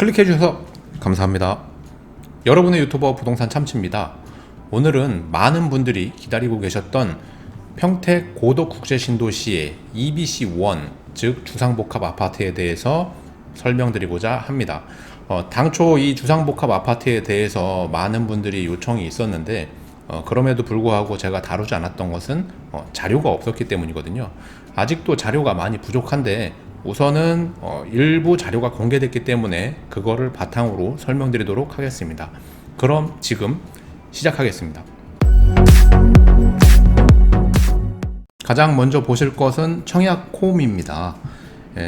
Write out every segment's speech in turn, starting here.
클릭해 주셔서 감사합니다. 여러분의 유튜버 부동산 참치입니다. 오늘은 많은 분들이 기다리고 계셨던 평택 고덕국제신도시의 EBC1, 즉 주상복합 아파트에 대해서 설명드리고자 합니다. 당초 이 주상복합 아파트에 대해서 많은 분들이 요청이 있었는데 그럼에도 불구하고 제가 다루지 않았던 것은 자료가 없었기 때문이거든요. 아직도 자료가 많이 부족한데 우선은 일부 자료가 공개됐기 때문에 그거를 바탕으로 설명드리도록 하겠습니다. 그럼 지금 시작하겠습니다. 가장 먼저 보실 것은 청약홈입니다.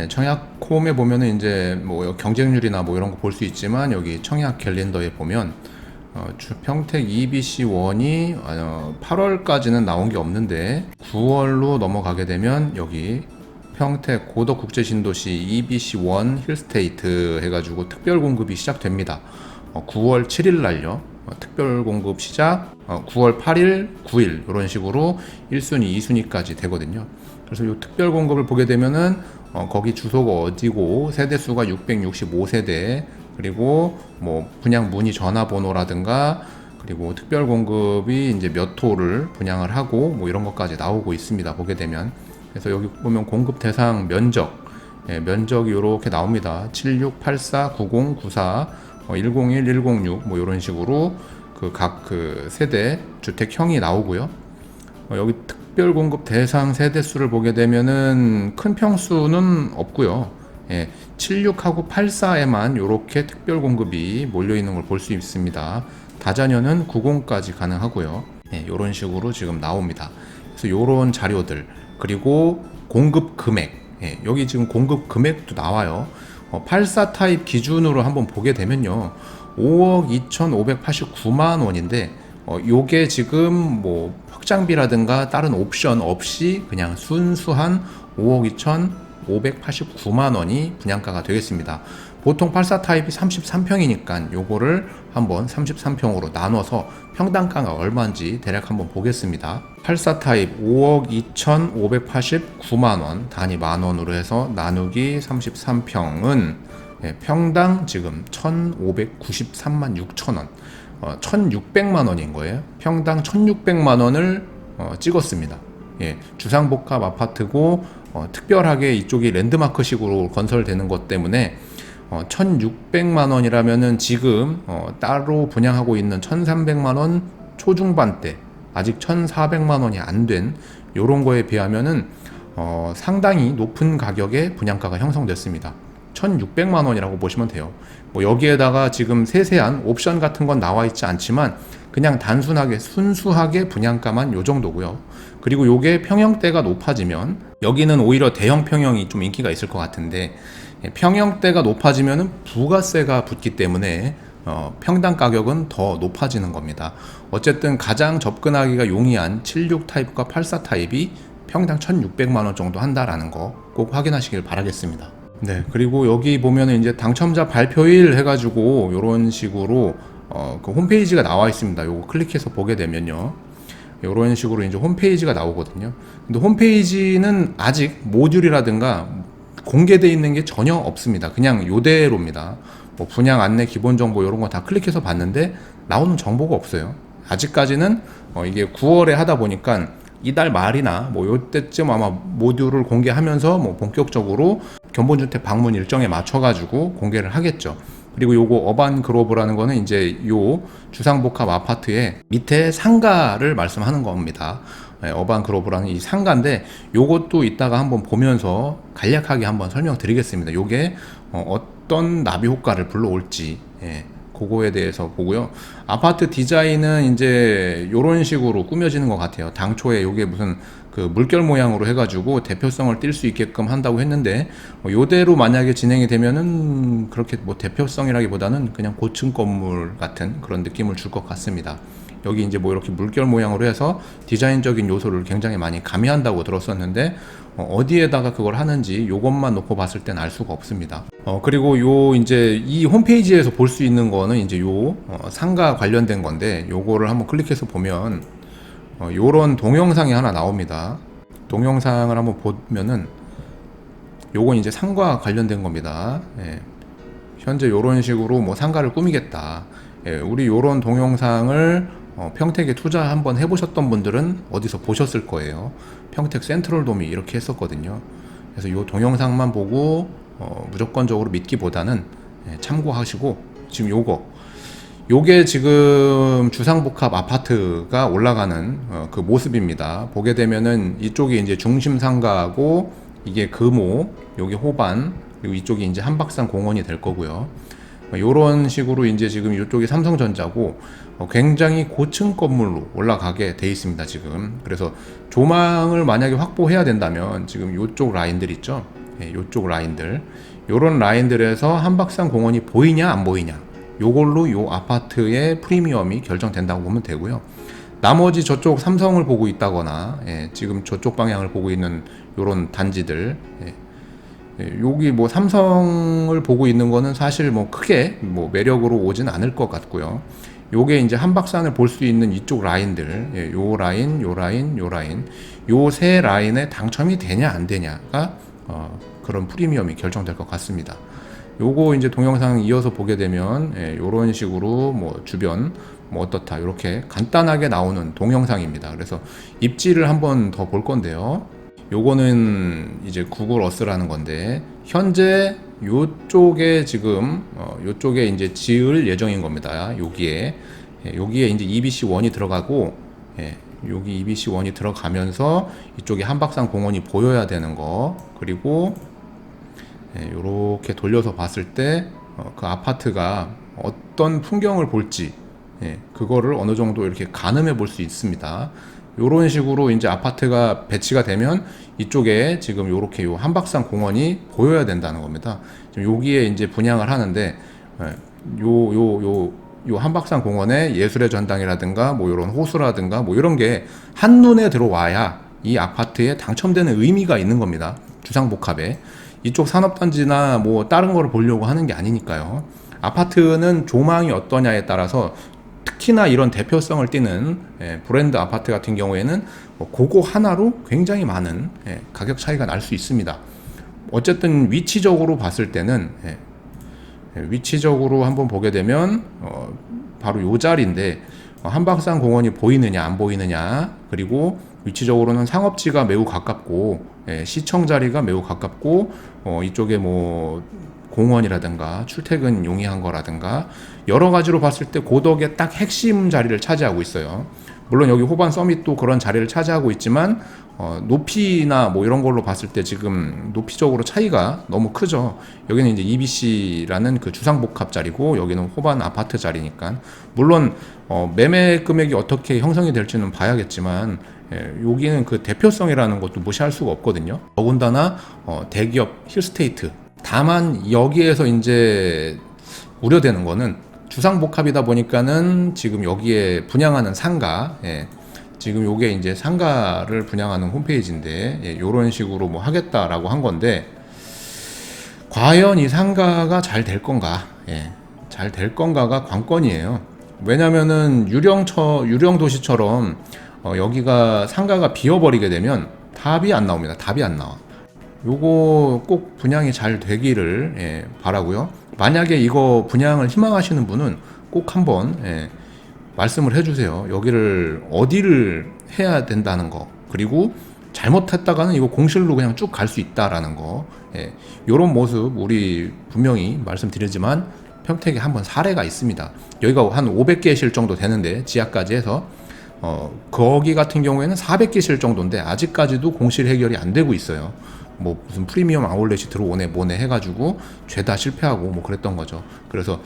청약홈에 보면은 이제 뭐 경쟁률이나 뭐 이런 거 볼 수 있지만 여기 청약 캘린더에 보면 평택 EBC1이 8월까지는 나온 게 없는데 9월로 넘어가게 되면 여기 평택 고덕국제신도시 EBC1 힐스테이트 해가지고 특별 공급이 시작됩니다. 9월 7일 날요. 특별 공급 시작 9월 8일, 9일 이런 식으로 1순위, 2순위까지 되거든요. 그래서 이 특별 공급을 보게 되면은 거기 주소가 어디고 세대수가 665세대 그리고 뭐 분양 문의 전화번호라든가 그리고 특별 공급이 이제 몇 호를 분양을 하고 뭐 이런 것까지 나오고 있습니다. 보게 되면 그래서 여기 보면 공급 대상 면적 면적이 이렇게 나옵니다. 76, 84, 90, 94, 101, 106 뭐 이런 식으로 각 세대 주택형이 나오고요. 여기 특별 공급 대상 세대 수를 보게 되면은 큰 평수는 없고요. 76하고 84에만 이렇게 특별 공급이 몰려 있는 걸 볼 수 있습니다. 다자녀는 90까지 가능하고요. 이런 식으로 지금 나옵니다. 그래서 이런 자료들 그리고 공급 금액 여기 지금 공급 금액도 나와요. 84 타입 기준으로 한번 보게 되면요 5억 2,589만 원인데 요게 지금 뭐 확장비라든가 다른 옵션 없이 그냥 순수한 5억 2,589만 원이 분양가가 되겠습니다. 보통 84 타입이 33평이니까 요거를 한번 33평으로 나눠서 평당가가 얼마인지 대략 한번 보겠습니다. 84 타입 5억 2,589만 원 단위 만원으로 해서 나누기 33평은 평당 지금 1,593만 6천 원 1,600만 원인 거예요. 평당 1,600만 원을 찍었습니다. 주상복합 아파트고 특별하게 이쪽이 랜드마크식으로 건설되는 것 때문에 1,600만 원이라면은 지금 따로 분양하고 있는 1,300만 원 초중반대 아직 1,400만 원이 안 된 요런 거에 비하면은 상당히 높은 가격의 분양가가 형성됐습니다. 1,600만 원이라고 보시면 돼요. 뭐 여기에다가 지금 세세한 옵션 같은 건 나와 있지 않지만 그냥 단순하게 순수하게 분양가만 요 정도고요. 그리고 요게 평형대가 높아지면 여기는 오히려 대형 평형이 좀 인기가 있을 것 같은데 평형대가 높아지면 부가세가 붙기 때문에 평당 가격은 더 높아지는 겁니다. 어쨌든 가장 접근하기가 용이한 76 타입과 84 타입이 평당 1,600만 원 정도 한다라는 거 꼭 확인하시길 바라겠습니다. 네, 그리고 여기 보면은 이제 당첨자 발표일 해가지고 이런 식으로 그 홈페이지가 나와 있습니다. 요거 클릭해서 보게 되면요, 이런 식으로 이제 홈페이지가 나오거든요. 근데 홈페이지는 아직 모듈이라든가 공개되어 있는 게 전혀 없습니다. 그냥 요대로입니다. 뭐 분양 안내 기본 정보 이런 거 다 클릭해서 봤는데 나오는 정보가 없어요. 아직까지는 이게 9월에 하다 보니까 이달 말이나 뭐 요때쯤 아마 모듈을 공개하면서 뭐 본격적으로 견본주택 방문 일정에 맞춰가지고 공개를 하겠죠. 그리고 요거 어반그로브라는 거는 이제 요 주상복합 아파트의 밑에 상가를 말씀하는 겁니다. 어반그로브라는 이 상가인데 요것도 이따가 한번 보면서 간략하게 한번 설명드리겠습니다. 요게 어떤 나비 효과를 불러올지 그거에 대해서 보고요. 아파트 디자인은 이제 요런 식으로 꾸며지는 것 같아요. 당초에 요게 무슨 그 물결 모양으로 해가지고 대표성을 띌 수 있게끔 한다고 했는데 요대로 만약에 진행이 되면은 그렇게 뭐 대표성이라기보다는 그냥 고층 건물 같은 그런 느낌을 줄 것 같습니다. 여기 이제 뭐 이렇게 물결 모양으로 해서 디자인적인 요소를 굉장히 많이 가미한다고 들었었는데 어디에다가 그걸 하는지 요것만 놓고 봤을 땐 알 수가 없습니다. 그리고 요 이제 이 홈페이지에서 볼 수 있는 거는 이제 요 상가 관련된 건데 요거를 한번 클릭해서 보면 요런 동영상이 하나 나옵니다. 동영상을 한번 보면은 요건 이제 상가 관련된 겁니다. 현재 이런 식으로 뭐 상가를 꾸미겠다. 우리 이런 동영상을 평택에 투자 한번 해보셨던 분들은 어디서 보셨을 거예요. 평택 센트럴돔이 이렇게 했었거든요. 그래서 이 동영상만 보고 무조건적으로 믿기보다는 참고하시고, 지금 요게 지금 주상복합 아파트가 올라가는 그 모습입니다. 보게 되면은 이쪽이 이제 중심 상가고, 이게 금호, 여기 호반, 그리고 이쪽이 이제 한박산 공원이 될 거고요. 요런 식으로 이제 지금 이쪽이 삼성전자고, 굉장히 고층 건물로 올라가게 돼 있습니다, 지금. 그래서 조망을 만약에 확보해야 된다면 지금 요쪽 라인들 있죠? 요쪽 라인들. 요런 라인들에서 한박산 공원이 보이냐 안 보이냐, 요걸로 요 아파트의 프리미엄이 결정된다고 보면 되고요. 나머지 저쪽 삼성을 보고 있다거나, 지금 저쪽 방향을 보고 있는 요런 단지들, 여기 뭐 삼성을 보고 있는 거는 사실 뭐 크게 뭐 매력으로 오진 않을 것 같고요. 요게 이제 한박산을 볼 수 있는 이쪽 라인들, 요 라인, 요 라인, 요 라인, 요 세 라인에 당첨이 되냐 안 되냐가 그런 프리미엄이 결정될 것 같습니다. 요거 이제 동영상 이어서 보게 되면 요런 식으로 뭐 주변 뭐 어떻다, 이렇게 간단하게 나오는 동영상입니다. 그래서 입지를 한번 더 볼 건데요. 요거는 이제 구글 어스라는 건데, 현재 요쪽에 지금 요쪽에 이제 지을 예정인 겁니다. 여기에 이제 EBC1이 들어가고, 여기 EBC1이 들어가면서 이쪽에 한박산 공원이 보여야 되는 거, 그리고 요렇게 돌려서 봤을 때 그 아파트가 어떤 풍경을 볼지, 그거를 어느 정도 이렇게 가늠해 볼 수 있습니다. 요런 식으로 이제 아파트가 배치가 되면 이쪽에 지금 요렇게 요 한박산 공원이 보여야 된다는 겁니다. 지금 여기에 이제 분양을 하는데, 요 한박산 공원에 예술의 전당이라든가 뭐 요런 호수라든가 뭐 이런 게 한눈에 들어와야 이 아파트에 당첨되는 의미가 있는 겁니다. 주상복합에. 이쪽 산업단지나 뭐 다른 거를 보려고 하는 게 아니니까요. 아파트는 조망이 어떠냐에 따라서, 특히나 이런 대표성을 띠는 브랜드 아파트 같은 경우에는 그거 하나로 굉장히 많은 가격 차이가 날 수 있습니다. 어쨌든 위치적으로 봤을 때는, 위치적으로 한번 보게 되면 바로 요 자리인데, 한박산 공원이 보이느냐 안 보이느냐, 그리고 위치적으로는 상업지가 매우 가깝고, 시청 자리가 매우 가깝고, 이쪽에 뭐 공원이라든가 출퇴근 용이한 거라든가 여러 가지로 봤을 때 고덕의 딱 핵심 자리를 차지하고 있어요. 물론 여기 호반 서밋도 그런 자리를 차지하고 있지만 높이나 뭐 이런 걸로 봤을 때 지금 높이적으로 차이가 너무 크죠. 여기는 이제 EBC라는 그 주상복합 자리고, 여기는 호반 아파트 자리니까, 물론 매매 금액이 어떻게 형성이 될지는 봐야겠지만, 여기는 그 대표성이라는 것도 무시할 수가 없거든요. 더군다나 대기업 힐스테이트. 다만 여기에서 이제 우려되는 거는 주상복합이다 보니까는 지금 여기에 분양하는 상가, 지금 요게 이제 상가를 분양하는 홈페이지인데, 요런 식으로 뭐 하겠다라고 한 건데, 과연 이 상가가 잘 될 건가? 잘 될 건가가 관건이에요. 왜냐면은 유령 도시처럼 여기가 상가가 비어버리게 되면 답이 안 나옵니다. 답이 안 나와. 요거 꼭 분양이 잘 되기를 바라고요. 만약에 이거 분양을 희망하시는 분은 꼭 한번 말씀을 해주세요. 여기를 어디를 해야 된다는 거, 그리고 잘못했다가는 이거 공실로 그냥 쭉 갈 수 있다라는 거, 요런 모습 우리 분명히 말씀드리지만 평택에 한번 사례가 있습니다. 여기가 한 500개 실 정도 되는데, 지하까지 해서 거기 같은 경우에는 400개 실 정도인데 아직까지도 공실 해결이 안 되고 있어요. 뭐 무슨 프리미엄 아울렛이 들어오네 뭐네 해가지고 죄다 실패하고 뭐 그랬던 거죠. 그래서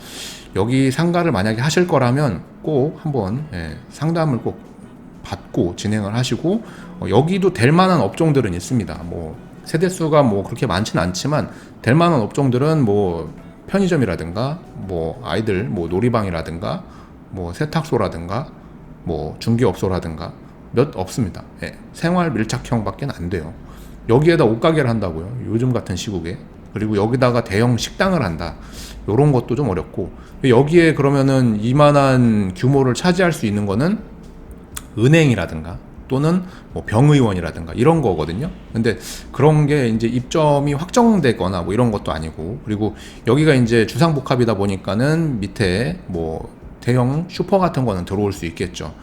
여기 상가를 만약에 하실 거라면 꼭 한번 상담을 꼭 받고 진행을 하시고, 여기도 될 만한 업종들은 있습니다. 뭐 세대수가 뭐 그렇게 많지는 않지만 될 만한 업종들은 뭐 편의점이라든가 뭐 아이들 뭐 놀이방이라든가 뭐 세탁소라든가 뭐 중개업소라든가 몇 없습니다. 생활 밀착형밖에 안 돼요. 여기에다 옷가게를 한다고요, 요즘 같은 시국에. 그리고 여기다가 대형 식당을 한다, 요런 것도 좀 어렵고, 여기에 그러면은 이만한 규모를 차지할 수 있는 거는 은행이라든가 또는 뭐 병의원이라든가 이런 거거든요. 근데 그런 게 이제 입점이 확정되거나 뭐 이런 것도 아니고, 그리고 여기가 이제 주상복합이다 보니까는 밑에 뭐 대형 슈퍼 같은 거는 들어올 수 있겠죠.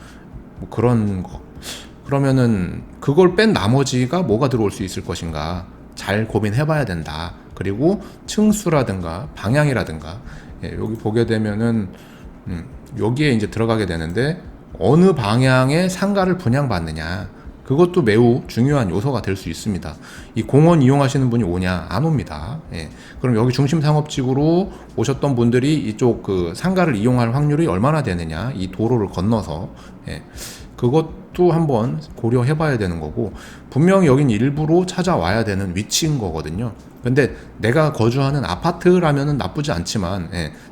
뭐 그런 거. 그러면은 그걸 뺀 나머지가 뭐가 들어올 수 있을 것인가 잘 고민해 봐야 된다. 그리고 층수라든가 방향이라든가, 여기 보게 되면은 여기에 이제 들어가게 되는데, 어느 방향에 상가를 분양받느냐, 그것도 매우 중요한 요소가 될 수 있습니다. 이 공원 이용하시는 분이 오냐? 안 옵니다. 그럼 여기 중심 상업지구로 오셨던 분들이 이쪽 그 상가를 이용할 확률이 얼마나 되느냐, 이 도로를 건너서. 그것도 한번 고려해 봐야 되는 거고, 분명히 여긴 일부러 찾아와야 되는 위치인 거거든요. 근데 내가 거주하는 아파트라면은 나쁘지 않지만,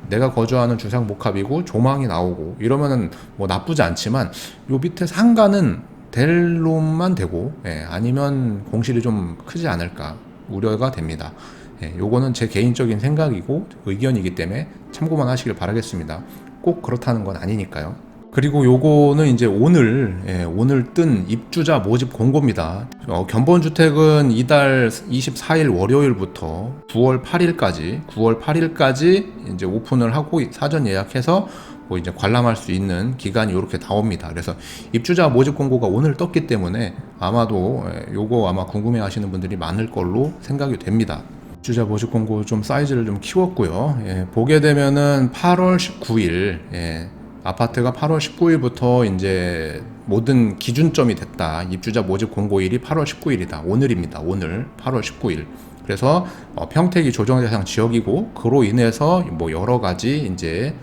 내가 거주하는 주상복합이고 조망이 나오고 이러면은 뭐 나쁘지 않지만, 요 밑에 상가는 될 놈만 되고, 아니면 공실이 좀 크지 않을까 우려가 됩니다. 요거는 제 개인적인 생각이고 의견이기 때문에 참고만 하시길 바라겠습니다. 꼭 그렇다는 건 아니니까요. 그리고 요거는 이제 오늘 뜬 입주자 모집 공고입니다. 견본주택은 이달 24일 월요일부터 9월 8일까지 이제 오픈을 하고 사전 예약해서 뭐 이제 관람할 수 있는 기간이 이렇게 나옵니다. 그래서 입주자 모집 공고가 오늘 떴기 때문에 아마도 요거 아마 궁금해 하시는 분들이 많을 걸로 생각이 됩니다. 입주자 모집 공고 좀 사이즈를 좀 키웠고요. 보게 되면은 8월 19일, 아파트가 8월 19일부터 이제 모든 기준점이 됐다. 입주자 모집 공고일이 8월 19일이다. 오늘입니다. 오늘 8월 19일. 그래서 평택이 조정 대상 지역이고, 그로 인해서 뭐 여러 가지 이제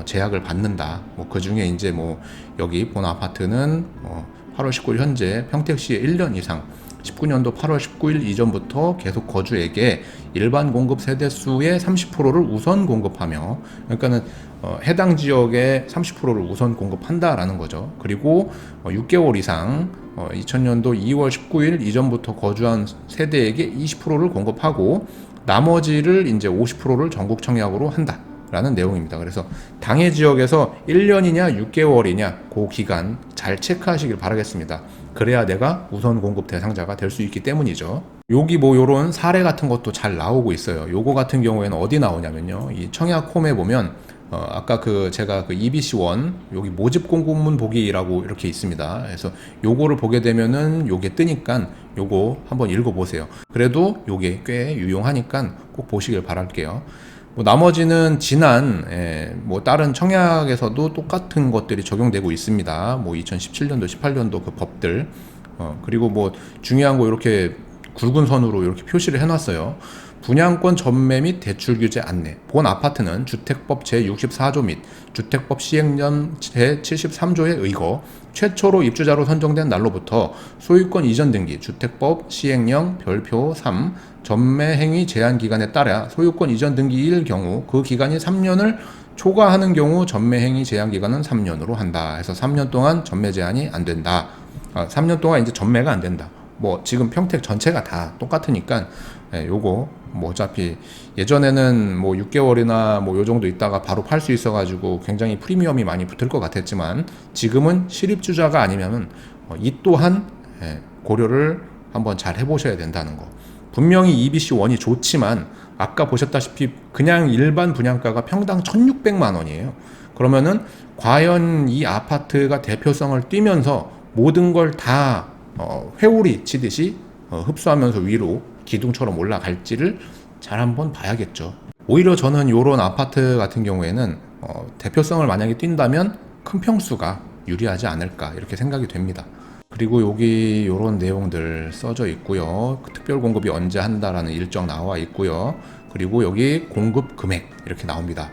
제약을 받는다. 뭐 그 중에 이제 뭐 여기 본 아파트는 8월 19일 현재 평택시에 1년 이상 19년도 8월 19일 이전부터 계속 거주에게 일반 공급 세대수의 30%를 우선 공급하며, 그러니까는 해당 지역의 30%를 우선 공급한다라는 거죠. 그리고 6개월 이상 2000년도 2월 19일 이전부터 거주한 세대에게 20%를 공급하고, 나머지를 이제 50%를 전국 청약으로 한다. 라는 내용입니다. 그래서 당해 지역에서 1년이냐 6개월이냐 그 기간 잘 체크하시길 바라겠습니다. 그래야 내가 우선 공급 대상자가 될 수 있기 때문이죠. 여기 뭐 요런 사례 같은 것도 잘 나오고 있어요. 요거 같은 경우에는 어디 나오냐면요, 이 청약홈에 보면 아까 제가 EBC1 여기 모집 공고문 보기라고 이렇게 있습니다. 그래서 요거를 보게 되면은 요게 뜨니까 요거 한번 읽어보세요. 그래도 요게 꽤 유용하니까 꼭 보시길 바랄게요. 뭐 나머지는 지난 뭐 다른 청약에서도 똑같은 것들이 적용되고 있습니다. 뭐 2017년도, 18년도 그 법들, 그리고 뭐 중요한 거 이렇게 굵은 선으로 이렇게 표시를 해놨어요. 분양권 전매 및 대출 규제 안내. 본 아파트는 주택법 제64조 및 주택법 시행령 제73조에 의거 최초로 입주자로 선정된 날로부터 소유권 이전 등기 주택법 시행령 별표 3 전매 행위 제한 기간에 따라 소유권 이전 등기일 경우 그 기간이 3년을 초과하는 경우 전매 행위 제한 기간은 3년으로 한다. 해서 3년 동안 전매 제한이 안 된다. 3년 동안 이제 전매가 안 된다. 뭐 지금 평택 전체가 다 똑같으니까 요거 뭐 어차피 예전에는 뭐 6개월이나 뭐 요 정도 있다가 바로 팔 수 있어가지고 굉장히 프리미엄이 많이 붙을 것 같았지만, 지금은 실입주자가 아니면은 이 또한 고려를 한번 잘 해보셔야 된다는 거. 분명히 EBC1이 좋지만 아까 보셨다시피 그냥 일반 분양가가 평당 1,600만 원이에요. 그러면은 과연 이 아파트가 대표성을 띠면서 모든 걸 다 회오리 치듯이 흡수하면서 위로 기둥처럼 올라갈지를 잘 한번 봐야겠죠. 오히려 저는 이런 아파트 같은 경우에는 대표성을 만약에 띈다면 큰 평수가 유리하지 않을까 이렇게 생각이 됩니다. 그리고 여기 이런 내용들 써져 있고요. 특별 공급이 언제 한다라는 일정 나와 있고요. 그리고 여기 공급 금액 이렇게 나옵니다.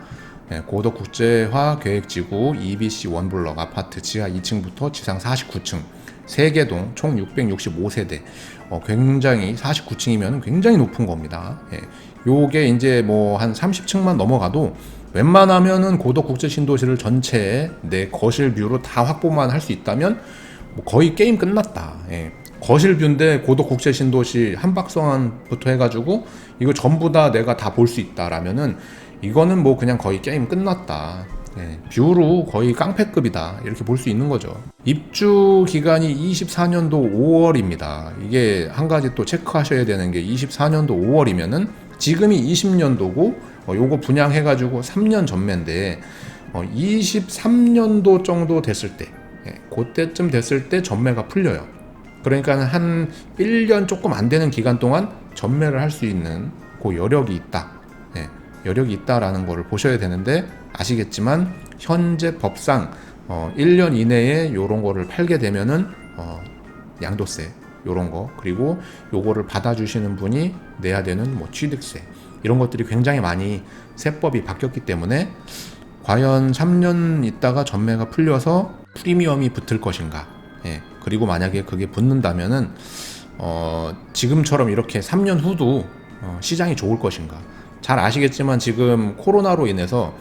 고덕 국제화 계획지구 EBC 원블럭 아파트 지하 2층부터 지상 49층 3개동 총 665세대. 굉장히 49층이면 굉장히 높은 겁니다. 요게 이제 뭐 한 30층만 넘어가도 웬만하면은 고덕 국제 신도시를 전체 내 거실 뷰로 다 확보만 할 수 있다면 뭐 거의 게임 끝났다. 거실 뷰인데 고덕 국제 신도시 한박성안부터 해가지고 이거 전부 다 내가 다 볼 수 있다라면은 이거는 뭐 그냥 거의 게임 끝났다. 뷰로 거의 깡패급이다 이렇게 볼 수 있는 거죠. 입주 기간이 24년도 5월입니다. 이게 한 가지 또 체크하셔야 되는 게 24년도 5월이면은 지금이 20년도고 요거 분양해가지고 3년 전매인데 23년도 정도 됐을 때 그때쯤 됐을 때 전매가 풀려요. 그러니까 한 1년 조금 안 되는 기간 동안 전매를 할 수 있는 그 여력이 있다. 여력이 있다라는 거를 보셔야 되는데 아시겠지만 현재 법상 1년 이내에 요런 거를 팔게 되면은 양도세 요런 거 그리고 요거를 받아주시는 분이 내야 되는 뭐 취득세 이런 것들이 굉장히 많이 세법이 바뀌었기 때문에 과연 3년 있다가 전매가 풀려서 프리미엄이 붙을 것인가 그리고 만약에 그게 붙는다면은 지금처럼 이렇게 3년 후도 시장이 좋을 것인가. 잘 아시겠지만 지금 코로나로 인해서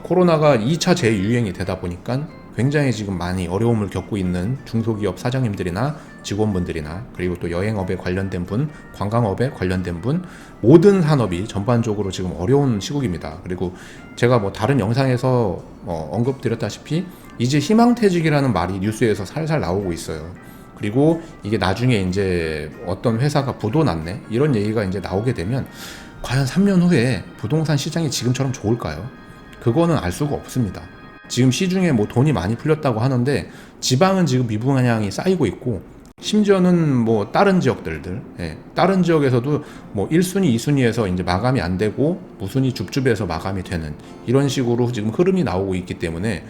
코로나가 2차 재유행이 되다 보니까 굉장히 지금 많이 어려움을 겪고 있는 중소기업 사장님들이나 직원분들이나 그리고 또 여행업에 관련된 분, 관광업에 관련된 분 모든 산업이 전반적으로 지금 어려운 시국입니다. 그리고 제가 뭐 다른 영상에서 언급드렸다시피 이제 희망퇴직이라는 말이 뉴스에서 살살 나오고 있어요. 그리고 이게 나중에 이제 어떤 회사가 부도 났네 이런 얘기가 이제 나오게 되면 과연 3년 후에 부동산 시장이 지금처럼 좋을까요? 그거는 알 수가 없습니다. 지금 시중에 뭐 돈이 많이 풀렸다고 하는데 지방은 지금 미분양이 쌓이고 있고 심지어는 뭐 다른 지역들들 다른 지역에서도 뭐 1순위, 2순위에서 이제 마감이 안 되고 무순위 줍줍에서 마감이 되는 이런 식으로 지금 흐름이 나오고 있기 때문에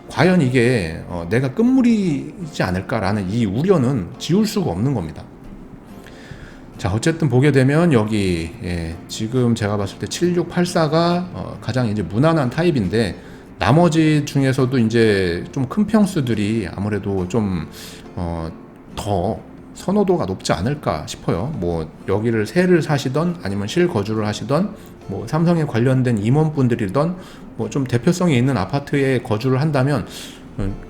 과연 이게 내가 끝물이지 않을까라는 이 우려는 지울 수가 없는 겁니다. 자, 어쨌든 보게 되면 여기 지금 제가 봤을 때 7684가 가장 이제 무난한 타입인데 나머지 중에서도 이제 좀 큰 평수들이 아무래도 좀 더 선호도가 높지 않을까 싶어요. 뭐 여기를 세를 사시던 아니면 실거주를 하시던 뭐 삼성에 관련된 임원분들이던 뭐 좀 대표성이 있는 아파트에 거주를 한다면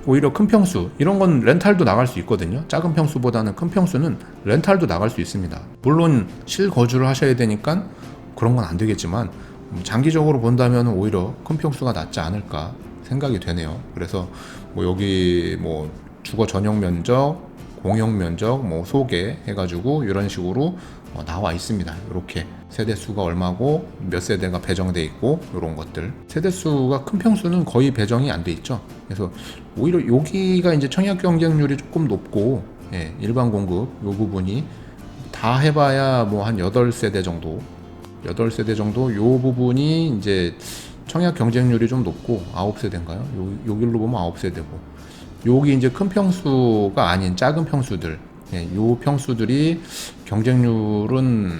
오히려 큰 평수 이런 건 렌탈도 나갈 수 있거든요. 작은 평수보다는 큰 평수는 렌탈도 나갈 수 있습니다. 물론 실거주를 하셔야 되니까 그런 건 안 되겠지만 장기적으로 본다면 오히려 큰 평수가 낫지 않을까 생각이 되네요. 그래서 뭐 여기 뭐 주거 전용 면적, 공용 면적, 뭐 소개 해가지고 이런 식으로 나와 있습니다. 이렇게 세대수가 얼마고 몇 세대가 배정돼 있고 이런 것들. 세대수가 큰 평수는 거의 배정이 안 돼 있죠. 그래서 오히려 여기가 이제 청약 경쟁률이 조금 높고 일반 공급 요 부분이 다 해봐야 뭐 한 8세대 정도 8세대 정도 요 부분이 이제 청약 경쟁률이 좀 높고 9세대인가요? 여기로 보면 9세대고 여기 이제 큰 평수가 아닌 작은 평수들 요 평수들이 경쟁률은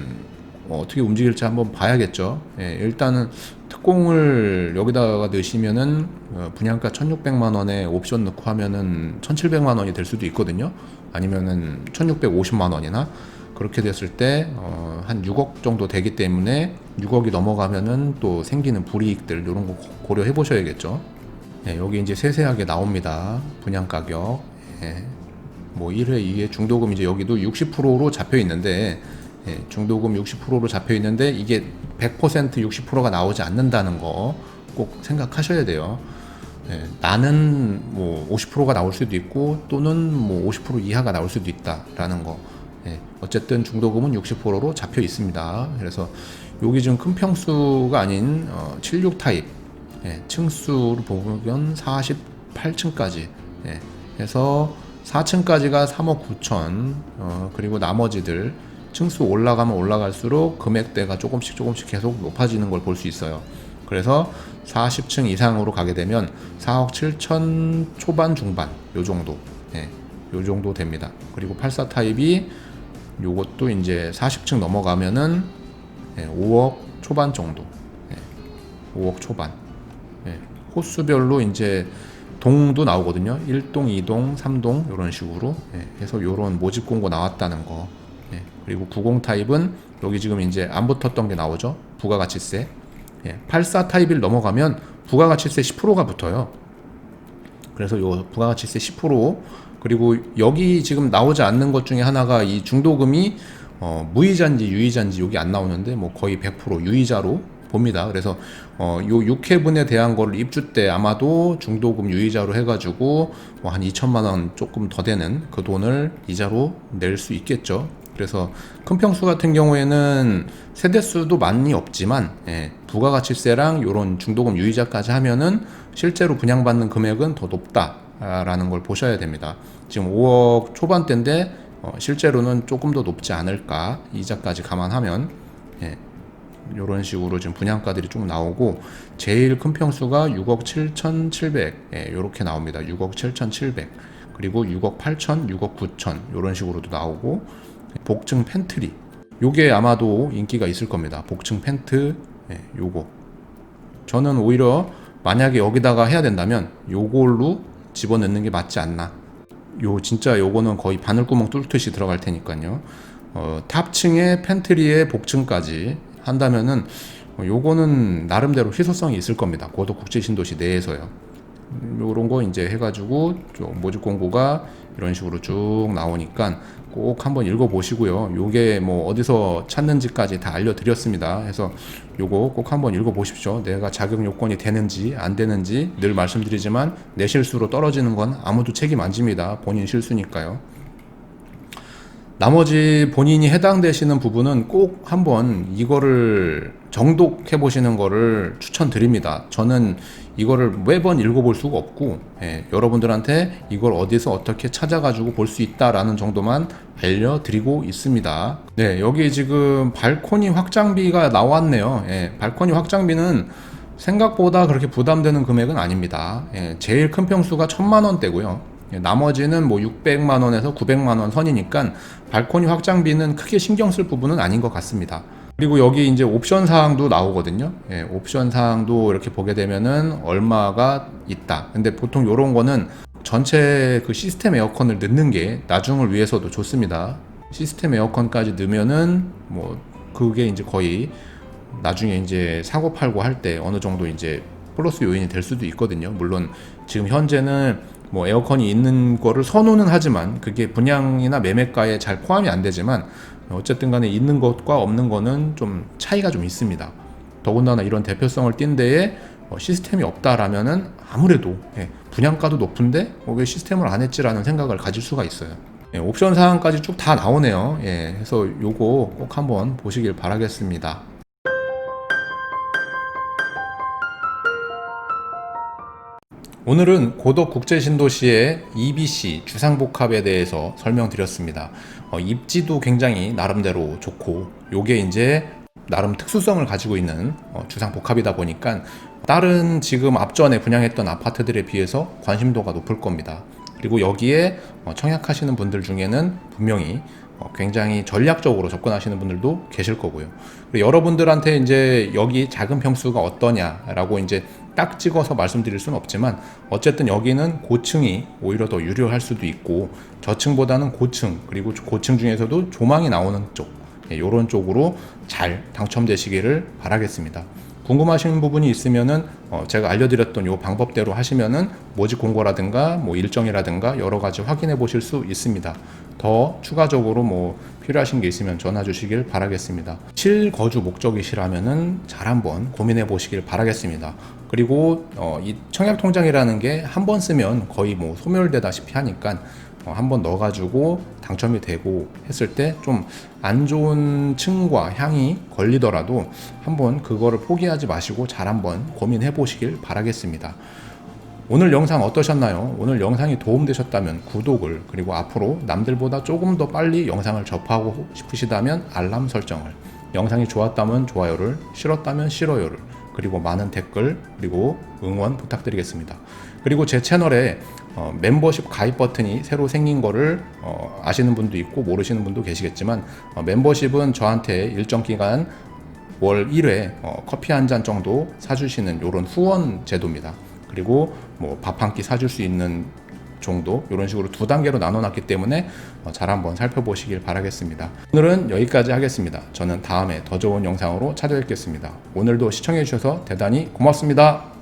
어떻게 움직일지 한번 봐야겠죠. 일단은 특공을 여기다가 넣으시면은 분양가 1,600만 원에 옵션 넣고 하면은 1,700만 원이 될 수도 있거든요. 아니면은 1,650만 원이나 그렇게 됐을 때 한 6억 정도 되기 때문에 6억이 넘어가면은 또 생기는 불이익들 이런 거 고려해 보셔야겠죠. 여기 이제 세세하게 나옵니다. 분양 가격. 뭐 1회, 2회 중도금 이제 여기도 60%로 잡혀 있는데 중도금 60%로 잡혀 있는데 이게 100% 60%가 나오지 않는다는 거 꼭 생각하셔야 돼요. 나는 뭐 50%가 나올 수도 있고 또는 뭐 50% 이하가 나올 수도 있다라는 거. 어쨌든 중도금은 60%로 잡혀 있습니다. 그래서 여기 지금 큰 평수가 아닌 76 타입 층수로 보면 48층까지 해서 4층까지가 3억 9천 그리고 나머지들 층수 올라가면 올라갈수록 금액대가 조금씩 계속 높아지는 걸 볼 수 있어요. 그래서 40층 이상으로 가게 되면 4억 7천 초반 중반 요 정도 요 정도 됩니다. 그리고 84 타입이 요것도 이제 40층 넘어가면은 5억 초반 정도 5억 초반 호수별로 이제 동도 나오거든요. 1동, 2동, 3동 이런 식으로 해서 이런 모집 공고 나왔다는 거. 그리고 90 타입은 여기 지금 이제 안 붙었던 게 나오죠. 부가가치세. 84 타입을 넘어가면 부가가치세 10%가 붙어요. 그래서 요 부가가치세 10% 그리고 여기 지금 나오지 않는 것 중에 하나가 이 중도금이 무이자인지 유이자인지 여기 안 나오는데 뭐 거의 100% 유이자로 봅니다. 그래서 요 6회분에 대한 거를 입주 때 아마도 중도금 유이자로 해가지고 뭐 한 2천만 원 조금 더 되는 그 돈을 이자로 낼 수 있겠죠. 그래서 큰 평수 같은 경우에는 세대수도 많이 없지만 부가가치세랑 요런 중도금 유이자까지 하면은 실제로 분양받는 금액은 더 높다라는 걸 보셔야 됩니다. 지금 5억 초반대인데 실제로는 조금 더 높지 않을까, 이자까지 감안하면. 이런 식으로 지금 분양가들이 쭉 나오고, 제일 큰 평수가 6억 7,700 이렇게 나옵니다. 6억 7,700, 그리고 6억 8천, 6억 9천 이런 식으로도 나오고, 복층 펜트리 요게 아마도 인기가 있을 겁니다. 복층 펜트 요거 저는 오히려 만약에 여기다가 해야 된다면 요걸로 집어넣는 게 맞지 않나. 진짜 요거는 거의 바늘구멍 뚫듯이 들어갈 테니까요. 탑층에 펜트리에 복층까지 한다면은 요거는 나름대로 희소성이 있을 겁니다. 고도 국제신도시 내에서요. 요런 거 이제 해가지고 좀 모집 공고가 이런 식으로 쭉 나오니까 꼭 한번 읽어보시고요. 요게 뭐 어디서 찾는지까지 다 알려드렸습니다. 해서 요거 꼭 한번 읽어보십시오. 내가 자격 요건이 되는지 안 되는지 늘 말씀드리지만 내 실수로 떨어지는 건 아무도 책임 안 집니다. 본인 실수니까요. 나머지 본인이 해당되시는 부분은 꼭 한번 이거를 정독해 보시는 거를 추천드립니다. 저는 이거를 매번 읽어볼 수가 없고, 여러분들한테 이걸 어디서 어떻게 찾아가지고 볼 수 있다라는 정도만 알려드리고 있습니다. 네, 여기 지금 발코니 확장비가 나왔네요. 발코니 확장비는 생각보다 그렇게 부담되는 금액은 아닙니다. 제일 큰 평수가 1,000만 원대고요. 나머지는 뭐 600만 원에서 900만 원 선이니까 발코니 확장비는 크게 신경 쓸 부분은 아닌 것 같습니다. 그리고 여기 이제 옵션 사항도 나오거든요. 옵션 사항도 이렇게 보게 되면은 얼마가 있다. 근데 보통 이런 거는 전체 그 시스템 에어컨을 넣는 게 나중을 위해서도 좋습니다. 시스템 에어컨까지 넣으면은 뭐 그게 이제 거의 나중에 이제 사고 팔고 할 때 어느 정도 이제 플러스 요인이 될 수도 있거든요. 물론 지금 현재는 뭐 에어컨이 있는 거를 선호는 하지만 그게 분양이나 매매가에 잘 포함이 안 되지만 어쨌든 간에 있는 것과 없는 거는 좀 차이가 좀 있습니다. 더군다나 이런 대표성을 띈 데에 시스템이 없다라면은 아무래도 분양가도 높은데 왜 시스템을 안 했지라는 생각을 가질 수가 있어요. 옵션 사항까지 쭉 다 나오네요. 그래서 요거 꼭 한번 보시길 바라겠습니다. 오늘은 고덕 국제신도시의 EBC 주상복합에 대해서 설명드렸습니다. 입지도 굉장히 나름대로 좋고, 요게 이제 나름 특수성을 가지고 있는 주상복합이다 보니까 다른 지금 앞전에 분양했던 아파트들에 비해서 관심도가 높을 겁니다. 그리고 여기에 청약하시는 분들 중에는 분명히 굉장히 전략적으로 접근하시는 분들도 계실 거고요. 그리고 여러분들한테 이제 여기 작은 평수가 어떠냐라고 이제 딱 찍어서 말씀드릴 수는 없지만, 어쨌든 여기는 고층이 오히려 더 유리할 수도 있고, 저층보다는 고층, 그리고 고층 중에서도 조망이 나오는 쪽, 이런 쪽으로 잘 당첨되시기를 바라겠습니다. 궁금하신 부분이 있으면은 제가 알려드렸던 요 방법대로 하시면은 모집 공고라든가 뭐 일정이라든가 여러 가지 확인해 보실 수 있습니다. 더 추가적으로 뭐 필요하신 게 있으면 전화 주시길 바라겠습니다. 실거주 목적이시라면은 잘 한번 고민해 보시길 바라겠습니다. 그리고 이 청약통장이라는 게 한 번 쓰면 거의 뭐 소멸되다시피 하니까 한번 넣어가지고 당첨이 되고 했을 때 좀 안 좋은 층과 향이 걸리더라도 한번 그거를 포기하지 마시고 잘 한번 고민해 보시길 바라겠습니다. 오늘 영상 어떠셨나요? 오늘 영상이 도움되셨다면 구독을, 그리고 앞으로 남들보다 조금 더 빨리 영상을 접하고 싶으시다면 알람 설정을, 영상이 좋았다면 좋아요를, 싫었다면 싫어요를, 그리고 많은 댓글, 그리고 응원 부탁드리겠습니다. 그리고 제 채널에 멤버십 가입 버튼이 새로 생긴 거를 아시는 분도 있고 모르시는 분도 계시겠지만, 멤버십은 저한테 일정 기간 월 1회 커피 한 잔 정도 사주시는 이런 후원 제도입니다. 그리고 뭐 밥 한 끼 사줄 수 있는 정도, 이런 식으로 두 단계로 나눠놨기 때문에 잘 한번 살펴보시길 바라겠습니다. 오늘은 여기까지 하겠습니다. 저는 다음에 더 좋은 영상으로 찾아뵙겠습니다. 오늘도 시청해주셔서 대단히 고맙습니다.